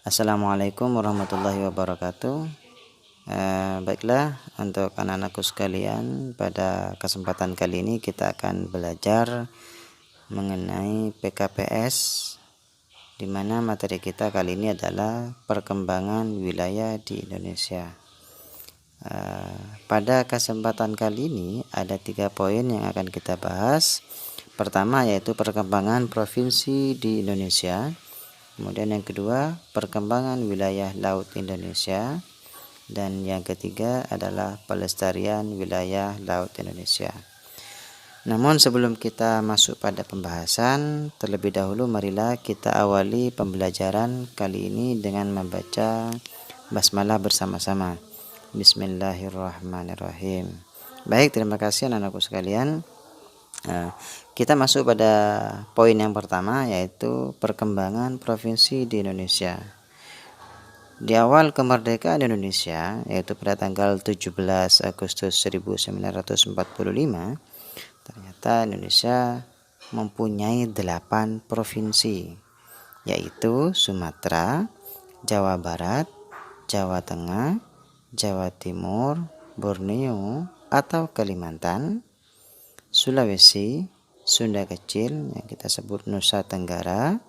Assalamualaikum warahmatullahi wabarakatuh. Baiklah, untuk anak-anakku sekalian, pada kesempatan kali ini kita akan belajar mengenai PKPS, di mana materi kita kali ini adalah perkembangan wilayah di Indonesia. Pada kesempatan kali ini ada 3 poin yang akan kita bahas. Pertama yaitu perkembangan provinsi di Indonesia. Kemudian yang kedua, perkembangan wilayah laut Indonesia. Dan yang ketiga adalah pelestarian wilayah laut Indonesia. Namun sebelum kita masuk pada pembahasan, terlebih dahulu marilah kita awali pembelajaran kali ini dengan membaca basmalah bersama-sama. Bismillahirrahmanirrahim. Baik, terima kasih anak-anakku sekalian. Kita masuk pada poin yang pertama, yaitu perkembangan provinsi di Indonesia. Di awal kemerdekaan Indonesia, yaitu pada tanggal 17 Agustus 1945, ternyata Indonesia mempunyai 8 provinsi, yaitu Sumatera, Jawa Barat, Jawa Tengah, Jawa Timur, Borneo atau Kalimantan, Sulawesi, Sunda Kecil yang kita sebut Nusa Tenggara,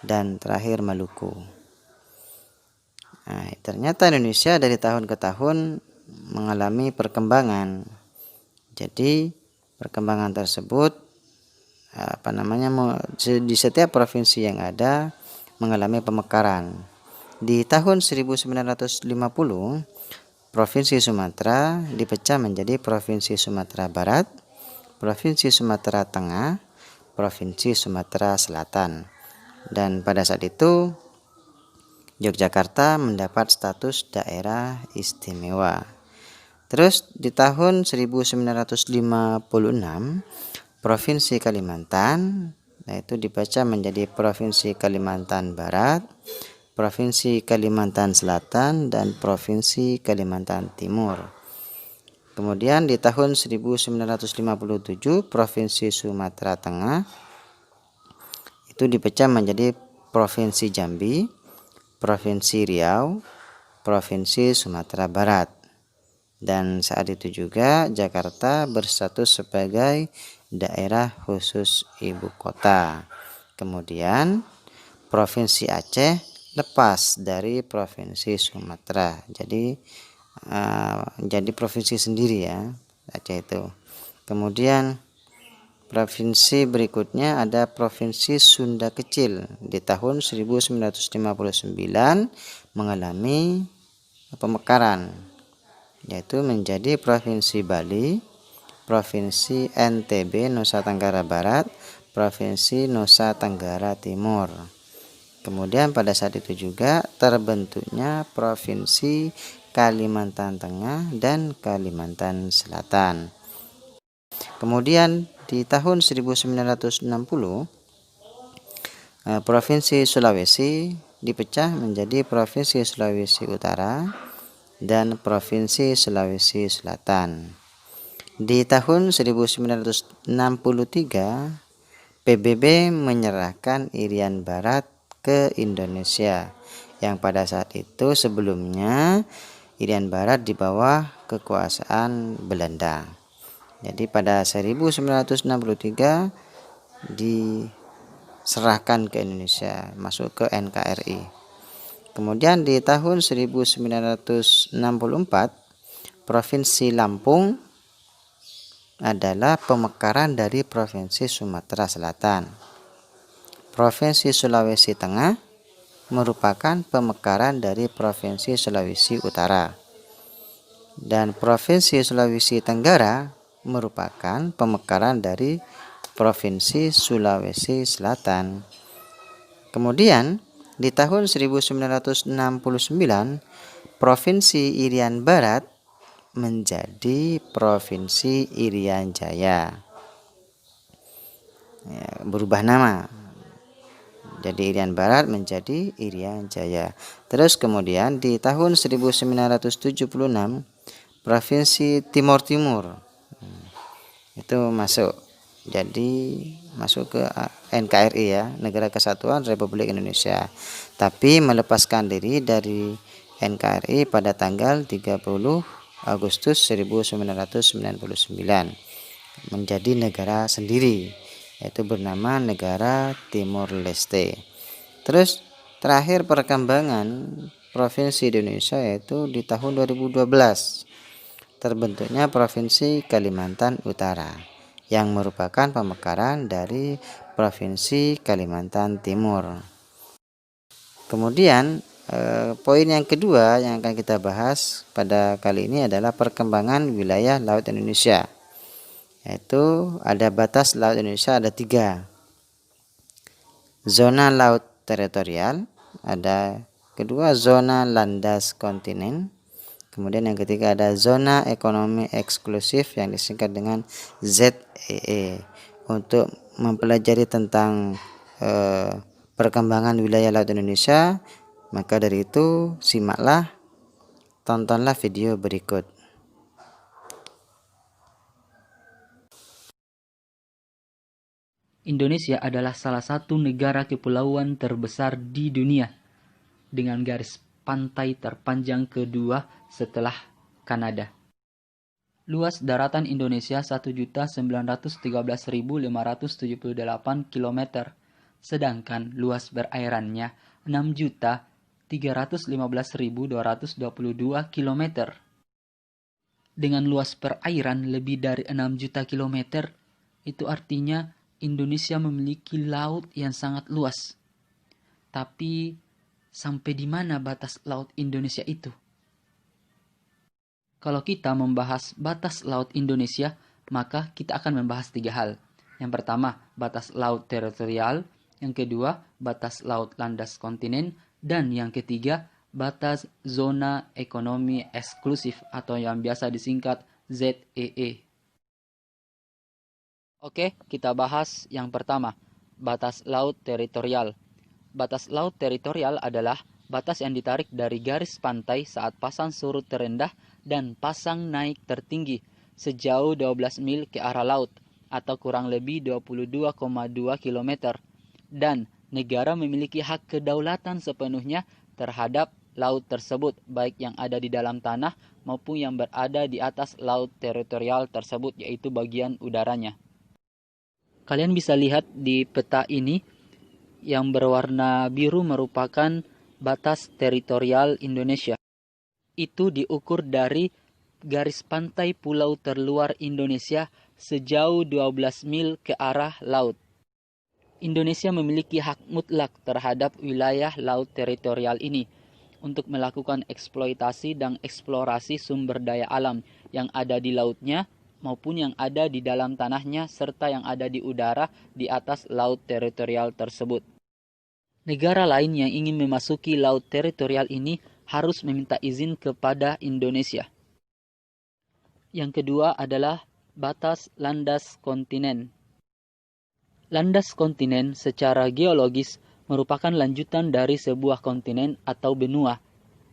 dan terakhir Maluku. Ternyata Indonesia dari tahun ke tahun mengalami perkembangan. Jadi perkembangan tersebut di setiap provinsi yang ada mengalami pemekaran. Di tahun 1950 Provinsi Sumatera dipecah menjadi Provinsi Sumatera Barat, Provinsi Sumatera Tengah, Provinsi Sumatera Selatan. Dan pada saat itu Yogyakarta mendapat status daerah istimewa. Terus di tahun 1956 Provinsi Kalimantan itu dipecah menjadi Provinsi Kalimantan Barat, Provinsi Kalimantan Selatan, dan Provinsi Kalimantan Timur. Kemudian di tahun 1957 Provinsi Sumatera Tengah itu dipecah menjadi Provinsi Jambi, Provinsi Riau, Provinsi Sumatera Barat. Dan saat itu juga Jakarta berstatus sebagai daerah khusus ibu kota. Kemudian Provinsi Aceh lepas dari Provinsi Sumatera. Jadi provinsi sendiri ya, Aceh itu. Kemudian provinsi berikutnya ada Provinsi Sunda Kecil. Di tahun 1959 mengalami pemekaran, yaitu menjadi Provinsi Bali, Provinsi NTB Nusa Tenggara Barat, Provinsi Nusa Tenggara Timur. Kemudian pada saat itu juga terbentuknya Provinsi Kalimantan Tengah dan Kalimantan Selatan. Kemudian di tahun 1960 Provinsi Sulawesi dipecah menjadi Provinsi Sulawesi Utara dan Provinsi Sulawesi Selatan. Di tahun 1963 PBB menyerahkan Irian Barat ke Indonesia, yang pada saat itu sebelumnya Irian Barat di bawah kekuasaan Belanda. Jadi pada 1963 diserahkan ke Indonesia, masuk ke NKRI. Kemudian di tahun 1964 Provinsi Lampung adalah pemekaran dari Provinsi Sumatera Selatan. Provinsi Sulawesi Tengah merupakan pemekaran dari Provinsi Sulawesi Utara. Dan Provinsi Sulawesi Tenggara merupakan pemekaran dari Provinsi Sulawesi Selatan. Kemudian di tahun 1969 Provinsi Irian Barat menjadi Provinsi Irian Jaya. Berubah nama. Jadi Irian Barat menjadi Irian Jaya. Terus kemudian di tahun 1976 Provinsi Timur Timur itu masuk ke NKRI ya, Negara Kesatuan Republik Indonesia. tapi melepaskan diri dari NKRI pada tanggal 30 Agustus 1999 menjadi negara sendiri, yaitu bernama Negara Timor Leste. Terus terakhir perkembangan provinsi di Indonesia yaitu di tahun 2012 terbentuknya Provinsi Kalimantan Utara yang merupakan pemekaran dari Provinsi Kalimantan Timur. Kemudian poin yang kedua yang akan kita bahas pada kali ini adalah perkembangan wilayah laut Indonesia, yaitu ada batas laut Indonesia ada 3. Zona laut teritorial, ada kedua zona landas kontinen, kemudian yang ketiga ada zona ekonomi eksklusif yang disingkat dengan ZEE. Untuk mempelajari tentang perkembangan wilayah laut Indonesia, maka dari itu tontonlah video berikut. Indonesia adalah salah satu negara kepulauan terbesar di dunia dengan garis pantai terpanjang kedua setelah Kanada. Luas daratan Indonesia 1.913.578 km, sedangkan luas perairannya 6.315.222 km. Dengan luas perairan lebih dari 6 juta kilometer, itu artinya Indonesia memiliki laut yang sangat luas. Tapi sampai di mana batas laut Indonesia itu? Kalau kita membahas batas laut Indonesia, maka kita akan membahas 3 hal. Yang pertama, batas laut teritorial. Yang kedua, batas laut landas kontinen. Dan yang ketiga, batas zona ekonomi eksklusif atau yang biasa disingkat ZEE. Oke, kita bahas yang pertama, batas laut teritorial. Batas laut teritorial adalah batas yang ditarik dari garis pantai saat pasang surut terendah dan pasang naik tertinggi sejauh 12 mil ke arah laut atau kurang lebih 22,2 km. Dan negara memiliki hak kedaulatan sepenuhnya terhadap laut tersebut, baik yang ada di dalam tanah maupun yang berada di atas laut teritorial tersebut, yaitu bagian udaranya. Kalian bisa lihat di peta ini yang berwarna biru merupakan batas teritorial Indonesia. Itu diukur dari garis pantai pulau terluar Indonesia sejauh 12 mil ke arah laut. Indonesia memiliki hak mutlak terhadap wilayah laut teritorial ini untuk melakukan eksploitasi dan eksplorasi sumber daya alam yang ada di lautnya maupun yang ada di dalam tanahnya serta yang ada di udara di atas laut teritorial tersebut. Negara lain yang ingin memasuki laut teritorial ini harus meminta izin kepada Indonesia. Yang kedua adalah batas landas kontinen. Landas kontinen secara geologis merupakan lanjutan dari sebuah kontinen atau benua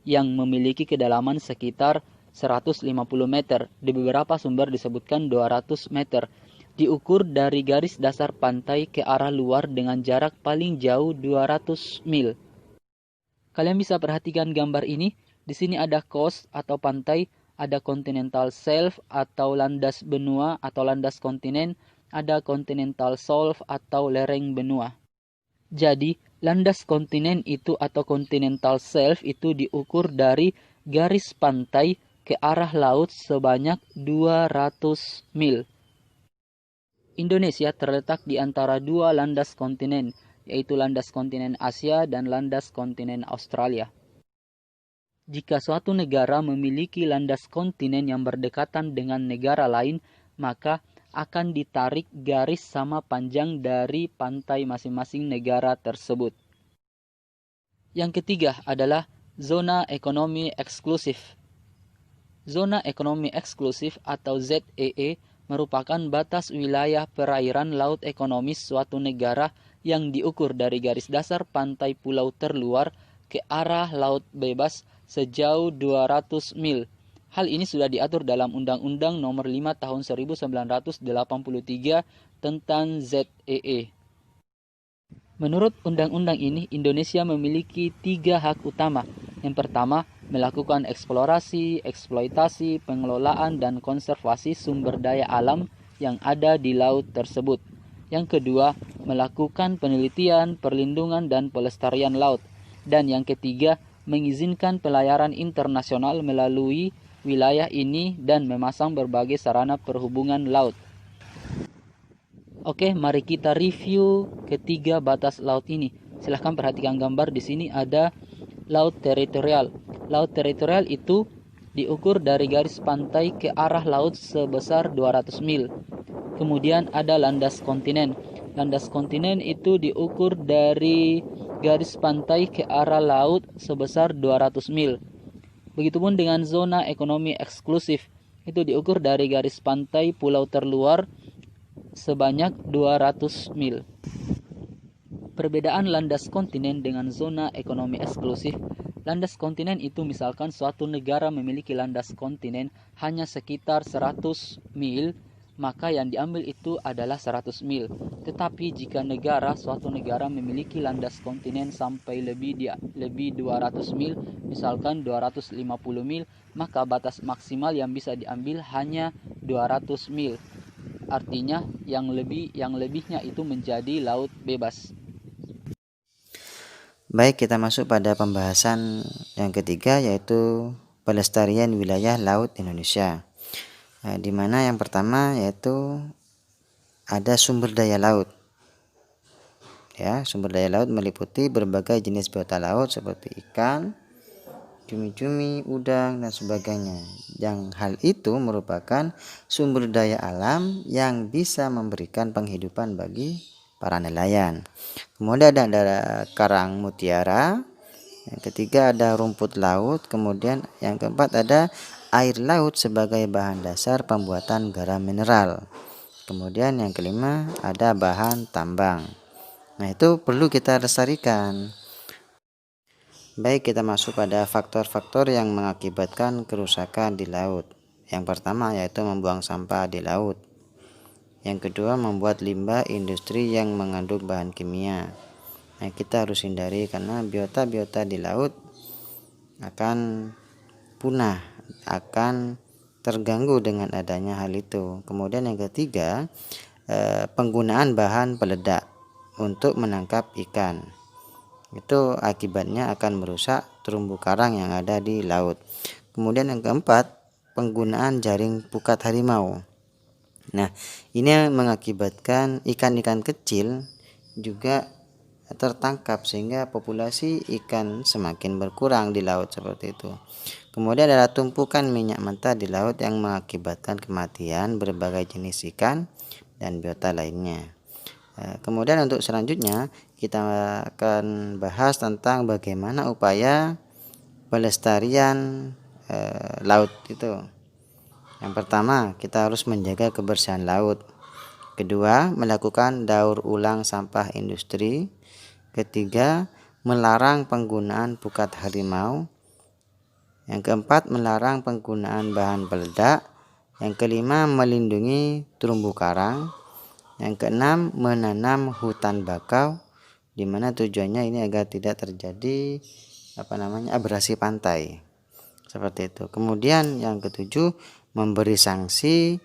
yang memiliki kedalaman sekitar 150 meter. Di beberapa sumber disebutkan 200 meter. Diukur dari garis dasar pantai ke arah luar dengan jarak paling jauh 200 mil. Kalian bisa perhatikan gambar ini. Di sini ada coast atau pantai, ada continental shelf atau landas benua atau landas kontinen, ada continental shelf atau lereng benua. Jadi, landas kontinen itu atau continental shelf itu diukur dari garis pantai ke arah laut sebanyak 200 mil. Indonesia terletak di antara dua landas kontinen, yaitu landas kontinen Asia dan landas kontinen Australia. Jika suatu negara memiliki landas kontinen yang berdekatan dengan negara lain, maka akan ditarik garis sama panjang dari pantai masing-masing negara tersebut. Yang ketiga adalah zona ekonomi eksklusif. Zona ekonomi eksklusif atau ZEE merupakan batas wilayah perairan laut ekonomis suatu negara yang diukur dari garis dasar pantai pulau terluar ke arah laut bebas sejauh 200 mil. Hal ini sudah diatur dalam Undang-Undang Nomor 5 Tahun 1983 tentang ZEE. Menurut undang-undang ini, Indonesia memiliki 3 hak utama. Yang pertama, melakukan eksplorasi, eksploitasi, pengelolaan, dan konservasi sumber daya alam yang ada di laut tersebut. Yang kedua, melakukan penelitian, perlindungan, dan pelestarian laut. Dan yang ketiga, mengizinkan pelayaran internasional melalui wilayah ini dan memasang berbagai sarana perhubungan laut. Oke, mari kita review ketiga batas laut ini. Silahkan perhatikan gambar di sini ada laut teritorial. Laut teritorial itu diukur dari garis pantai ke arah laut sebesar 200 mil. Kemudian ada landas kontinen. Landas kontinen itu diukur dari garis pantai ke arah laut sebesar 200 mil. Begitupun dengan zona ekonomi eksklusif. Itu diukur dari garis pantai pulau terluar sebanyak 200 mil. Perbedaan landas kontinen dengan zona ekonomi eksklusif. Landas kontinen itu misalkan suatu negara memiliki landas kontinen hanya sekitar 100 mil, maka yang diambil itu adalah 100 mil. Tetapi jika suatu negara memiliki landas kontinen sampai lebih 200 mil, misalkan 250 mil, maka batas maksimal yang bisa diambil hanya 200 mil. Artinya yang lebihnya itu menjadi laut bebas. Baik, kita masuk pada pembahasan yang ketiga, yaitu pelestarian wilayah laut Indonesia. Di mana yang pertama yaitu ada sumber daya laut. Ya, sumber daya laut meliputi berbagai jenis biota laut seperti ikan, cumi-cumi, udang, dan sebagainya. Yang hal itu merupakan sumber daya alam yang bisa memberikan penghidupan bagi para nelayan. Kemudian ada karang mutiara. Yang ketiga ada rumput laut. Kemudian yang keempat ada air laut sebagai bahan dasar pembuatan garam mineral. Kemudian yang kelima ada bahan tambang. Nah, itu perlu kita lestarikan. Baik, kita masuk pada faktor-faktor yang mengakibatkan kerusakan di laut. Yang pertama yaitu membuang sampah di laut. Yang kedua, membuat limbah industri yang mengandung bahan kimia. Nah, kita harus hindari karena biota-biota di laut akan punah, akan terganggu dengan adanya hal itu. Kemudian yang ketiga, penggunaan bahan peledak untuk menangkap ikan. Itu akibatnya akan merusak terumbu karang yang ada di laut. Kemudian yang keempat, penggunaan jaring pukat harimau. Nah, ini mengakibatkan ikan-ikan kecil juga tertangkap sehingga populasi ikan semakin berkurang di laut seperti itu. Kemudian ada tumpukan minyak mentah di laut yang mengakibatkan kematian berbagai jenis ikan dan biota lainnya. Kemudian untuk selanjutnya kita akan bahas tentang bagaimana upaya pelestarian laut itu. Yang pertama, kita harus menjaga kebersihan laut. Kedua, melakukan daur ulang sampah industri. Ketiga, melarang penggunaan pukat harimau. Yang keempat, melarang penggunaan bahan peledak. Yang kelima, melindungi terumbu karang. Yang keenam, menanam hutan bakau, di mana tujuannya ini agar tidak terjadi abrasi pantai. Seperti itu. Kemudian yang ketujuh, memberi sanksi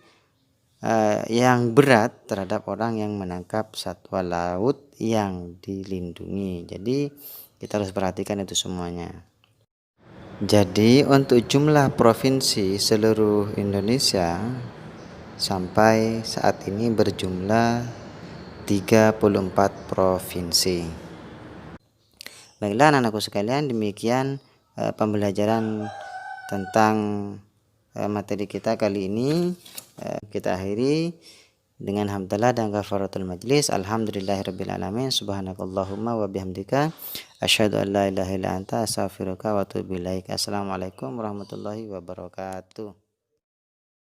yang berat terhadap orang yang menangkap satwa laut yang dilindungi. Jadi kita harus perhatikan itu semuanya. Jadi untuk jumlah provinsi seluruh Indonesia sampai saat ini berjumlah 34 provinsi. Baiklah anak-anakku sekalian, demikian pembelajaran tentang materi kita kali ini. Kita akhiri dengan hamdalah dan kafaratul majlis. Alhamdulillahirabbil alamin. Subhanakallahumma wa bihamdika asyhadu an la ilaha illa anta astaghfiruka wa atubu ilaik. Assalamualaikum warahmatullahi wabarakatuh.